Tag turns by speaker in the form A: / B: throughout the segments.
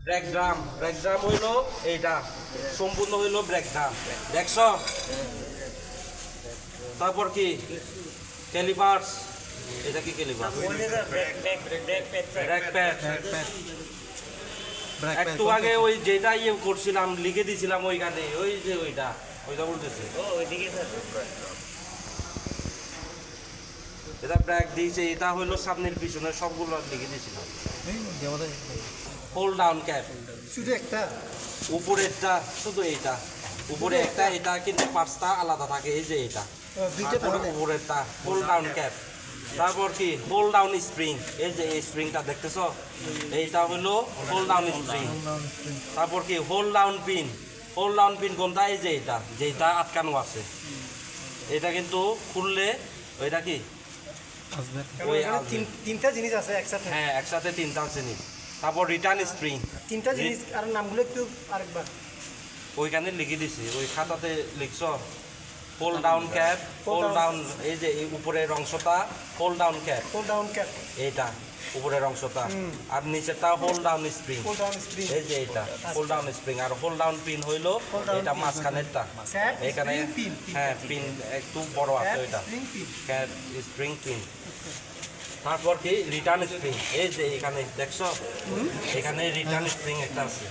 A: Break drum হইলো এইটা সম্পূর্ণ হইলো ব্রেক ড্রাম দেখছো। তারপর কি ক্যালিপার্স, এটা কি ক্যালিপার ব্রেক প্যাড। একটু আগে ওই যেটা ইয়ে করছিলাম লিখে দিছিলাম ওইখানে ওই যে ওইটা বলতেছে এটা ব্রেক দিয়েছে। এটা হইলো সামনের পিছনে সবগুলো লিখে দিয়েছিলাম। হোল্ড ডাউন ক্যাপ
B: শুধু একটা
A: উপরেরটা শুধু এইটা উপরে একটা, এটা কিন্তু পাঁচটা আলাদা থাকে। এই যে এটা উপরেরটা হোল্ড ডাউন ক্যাপ। তারপর কি হোল্ড ডাউন স্প্রিং, এই যে এই স্প্রিংটা দেখতেছো এইটা হলো হোল্ড ডাউন স্প্রিং। তারপর কি hold down pin, hold down pin কোনটা? এই যে এটা যেটা আটকানো আছে, এটা কিন্তু খুললে ওইটা কি ওই
B: তিনটা জিনিস আছে একসাথে।
A: হ্যাঁ একসাথে তিনটা জিনিস। তারপর রিটার্ন স্প্রিং,
B: তিনটা জিনিস আর নামগুলো একটু আরেকবার
A: ওইখানে লিখে দিছি ওই খাতাতে লিখছ। Hold down cap, hold down এই যে এই উপরের অংশটা hold down cap,
B: hold down cap
A: এইটা উপরের অংশটা, আর নিচেরটা hold down spring,
B: hold down spring
A: এই যে এটা হোল্ড ডাউন স্প্রিং। আর হোল্ড ডাউন পিন হইলো এটা মাঝখানেরটা, এখানে হ্যাঁ পিন একটু বড় আছে ওইটা ক্যাপ স্প্রিং পিন। তারপর কি রিটার্ন স্প্রিং, এই যে এখানে দেখছো এখানে রিটার্ন স্প্রিং একটা আছে।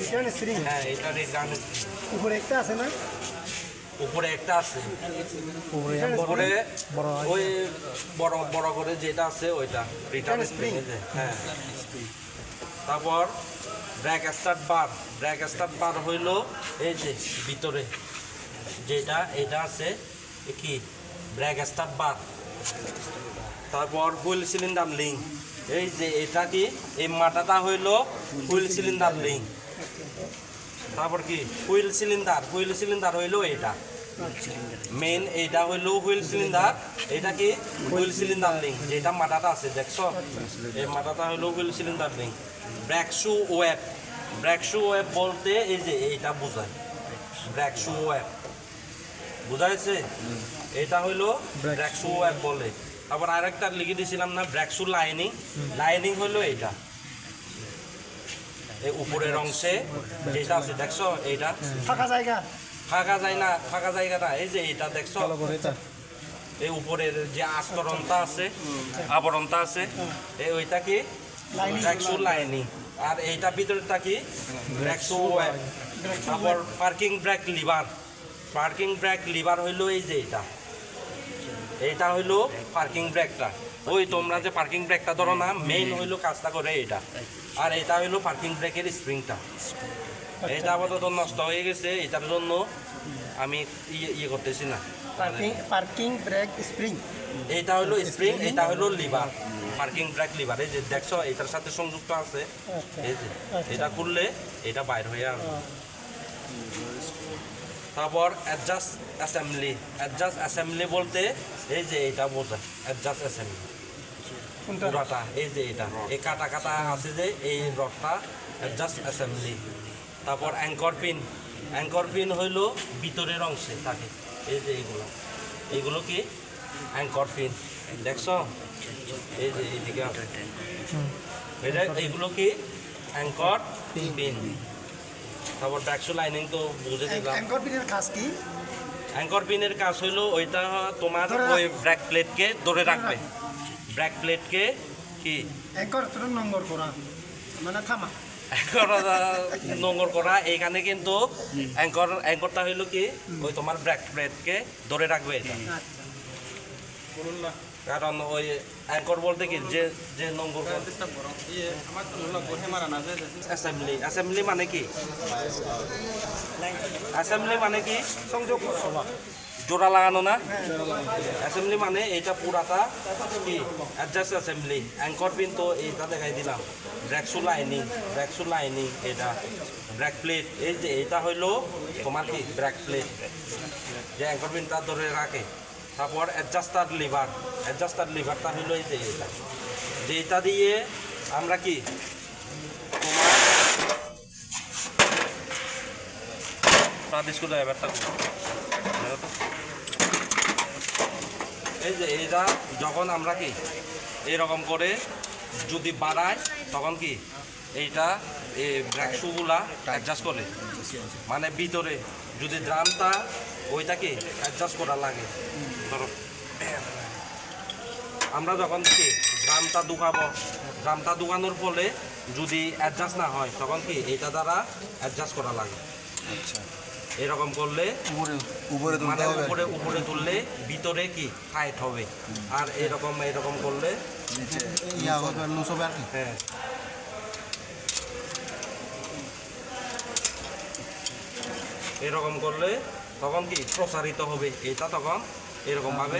B: রিটার্ন স্প্রিং,
A: হ্যাঁ এটা রিটার্ন স্প্রিং।
B: উপরে একটা আছে না?
A: উপরে একটা আছে, উপরে ওই বড় বড় করে যেটা আছে ওইটা রিটার্ন স্প্রিং। হ্যাঁ তারপর ব্রেক স্টার্ট বার, ব্রেক স্টার্ট বার হইলো এই যে ভিতরে যেটা এটা আছে কি ব্রেক স্টার্ট বার। তারপর হুইল সিলিন্ডার লিঙ্ক, এই যে এটা কি এই মাথাটা হইলো হুইল সিলিন্ডার লিঙ্ক। তারপর কি হুইল সিলিন্ডার হইলো এটা মেন, এইটা হইলো হুইল সিলিন্ডার, এটা কি হুইল সিলিন্ডার লিঙ্ক যেটা মাথাটা আছে দেখছো এই মাথাটা হইলো wheel cylinder link. Brake shoe web, brake shoe web বলতে এই যে এইটা বোঝায় ব্রেক শু ওয়েব, বোঝা যাচ্ছে? এটা হইলো ব্রেক শু ওয়েব বলে। তারপর আরেকটা লিখে দিয়েছিলাম না ব্রেক শু লাইনিং, লাইনিং হইলো এইটা এই উপরের অংশে যেটা আছে দেখছো এইটা
B: ফাঁকা জায়গা,
A: ফাঁকা যায় না, ফাঁকা জায়গাটা এই যে এটা দেখছো এই উপরের যে আস্তরণটা আছে আবরণটা আছে এই ওইটা কি ব্রেক শু লাইনিং। আর এইটা ভিতরটা কি ব্রেক শু ওয়েব। তারপর parking break liver, parking break liver হইলো এই যে এইটা হইলো পার্কিং ব্রেকটা। ওই তোমরা যে পার্কিং ব্রেকটা ধরো না মেইন হইলো কাজটা করে এটা, আর এটা হইলো পার্কিং ব্রেকের স্প্রিংটা। এটা আপাতত নষ্ট হয়ে গেছে, এটার জন্য আমি ইয়ে করতেছি না।
B: পার্কিং ব্রেক স্প্রিং,
A: এইটা হইলো স্প্রিং, এটা হইলো লিভার, পার্কিং ব্রেক লিভার। এই যে দেখছো এটার সাথে সংযুক্ত আছে, এই যে এটা খুললে এটা বাইর হয়ে আসবে। তারপর অ্যাডজাস্ট অ্যাসেম্বলি, অ্যাডজাস্ট অ্যাসেম্বলি বলতে এই যে এটা বোঝায় অ্যাডজাস্ট অ্যাসেম্বলি পুরাটা, এই যে এটা এই কাটা কাটা আছে যে এই রডটা অ্যাডজাস্ট অ্যাসেম্বলি। তারপর অ্যাঙ্কর পিন, অ্যাঙ্কর পিন হইলো ভিতরের অংশে থাকে এই যে এইগুলো কি অ্যাঙ্কর পিন দেখছো এই যে এইদিকে আছে এটা, এইগুলো কি অ্যাঙ্কর পিন। তারপর ব্রেক শু লাইনিং তো বুঝে দিলাম।
B: অ্যাঙ্কর পিনের কাজ কি?
A: অ্যাঙ্কর পিনের কাজ হইলো ওইটা তোমার ওই ব্রেক প্লেটকে ধরে রাখবে, ব্রেক প্লেটকে কি
B: অ্যাঙ্কর তোর নম্বর করা মানে থামা,
A: নোংর করা। এইখানে কিন্তু অ্যাঙ্করটা হইলো কি ওই তোমার ব্রেক প্লেটকে ধরে রাখবে এটা। কারণ ওই অ্যাঙ্কর বলতে কি যে যে নোংর অ্যাসেম্বলি, অ্যাসেম্বলি মানে কি অ্যাসেম্বলি মানে কি
B: সংযোগ
A: জোড়া লাগানো না। অ্যাসেম্বলি মানে এইটা পুরাটা কি অ্যাডজাস্ট অ্যাসেম্বলি। অ্যাঙ্কর পিন তো এইটা দেখাই দিলাম, brake shoe lining, brake shoe lining এটা ব্রেক প্লেট, এই যে এটা হইলো তোমার কি ব্রেক প্লেট যে অ্যাঙ্কর পিনটা ধরে রাখে। তারপর অ্যাডজাস্টার লিভার, অ্যাডজাস্টার লিভারটা হইলো এই যে এটা, যে এটা দিয়ে আমরা কি তোমার স্ক্রু ড্রাইভারটা এই যে এটা যখন আমরা কি এরকম করে যদি বাড়ায় তখন কি এইটা এই ব্রেক শুগুলা অ্যাডজাস্ট করে, মানে ভিতরে যদি ড্রামটা ওইটাকে অ্যাডজাস্ট করা লাগে। ধরো আমরা যখন কি ড্রামটা ঢুকাবো, ড্রামটা ঢুকানোর ফলে যদি অ্যাডজাস্ট না হয় তখন কি এইটা দ্বারা অ্যাডজাস্ট করা লাগে।
C: আচ্ছা,
A: এরকম করলে
C: উপরে
A: মানে
C: তুলতে হবে,
A: উপরে উপরে তুললে ভিতরে কি টাইট হবে, আর এরকম করলে
C: নিচে ইয়া হবে, লুজ হবে আর কি।
A: হ্যাঁ এরকম করলে তখন কি প্রসারিত হবে, এটা তখন এরকমভাবে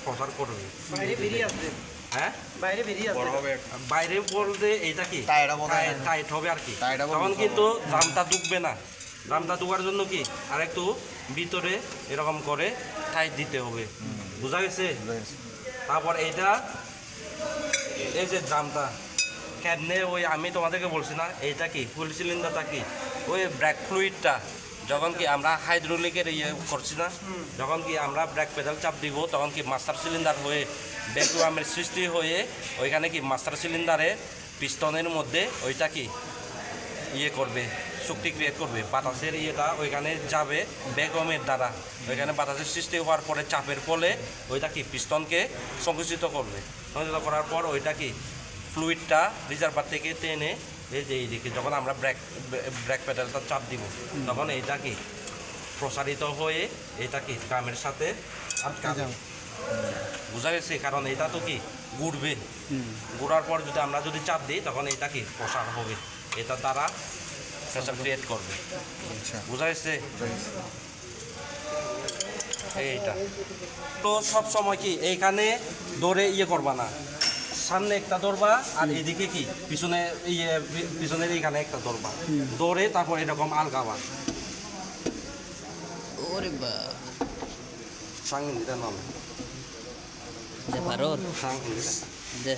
A: প্রসার করবে।
B: বাইরে বেরিয়ে আসবে,
A: হ্যাঁ
B: বাইরে বেরিয়ে আসবে।
A: বাইরে বলতে এইটা কি
C: টাইট হবে,
A: টাইট হবে আর কি,
C: টাইট হবে,
A: তখন
C: লুজ
A: কিন্তু ড্রামটা ঢুকবে না। ড্রামটা ঢুকার জন্য কি আর একটু ভিতরে এরকম করে টাইট দিতে হবে, বোঝা গেছে? তারপর এইটা এই যে ড্রামটা কেমনে ওই আমি তোমাদেরকে বলছি না, এইটা কি ফুল সিলিন্ডারটা কি ওই ব্রেক ফ্লুইডটা যখন কি আমরা হাইড্রোলিকের ইয়ে করছি না, যখন কি আমরা ব্রেক পেডাল চাপ দিব তখন কি মাস্টার সিলিন্ডার হয়ে ভ্যাকুয়ামের সৃষ্টি হয়ে ওইখানে কি মাস্টার সিলিন্ডারের পিস্টনের মধ্যে ওইটা কি ইয়ে করবে, শক্তি ক্রিয়েট করবে, বাতাসের ইয়েটা ওইখানে যাবে ভ্যাকুয়ামের দ্বারা, ওইখানে বাতাসের সৃষ্টি হওয়ার পরে চাপের ফলে ওইটা কি পিস্টনকে সংকুচিত করবে, সংকুচিত করার পর ওইটা কি ফ্লুইডটা রিজার্ভার থেকে টেনে এই যে এইদিকে যখন আমরা ব্রেক প্যাডেলটা চাপ দিব তখন এইটা কি প্রসারিত হয়ে এটা কি ড্রামের সাথে আটকাবে। বোঝা গেছে? কারণ এটা তো কি ঘুরবে, ঘোরার পর যদি আমরা যদি চাপ দিই তখন এটা কি প্রসার হবে, এটা দ্বারা প্রেসার ক্রিয়েট করবে।
C: আচ্ছা,
A: বোঝা গেছে? এইটা তো সব সময় কি এইখানে ধরে ইয়ে করবা না, সামনে একটা ধরবা আর এদিকে কি পিছনে ইয়ে পিছনের এইখানে একটা ধরবা, ধরে তারপর এরকম আলগাবা।
D: ওরে বা
A: সাংঘিটা নাম
D: যে ভারত
A: সাংঘিটা
D: যে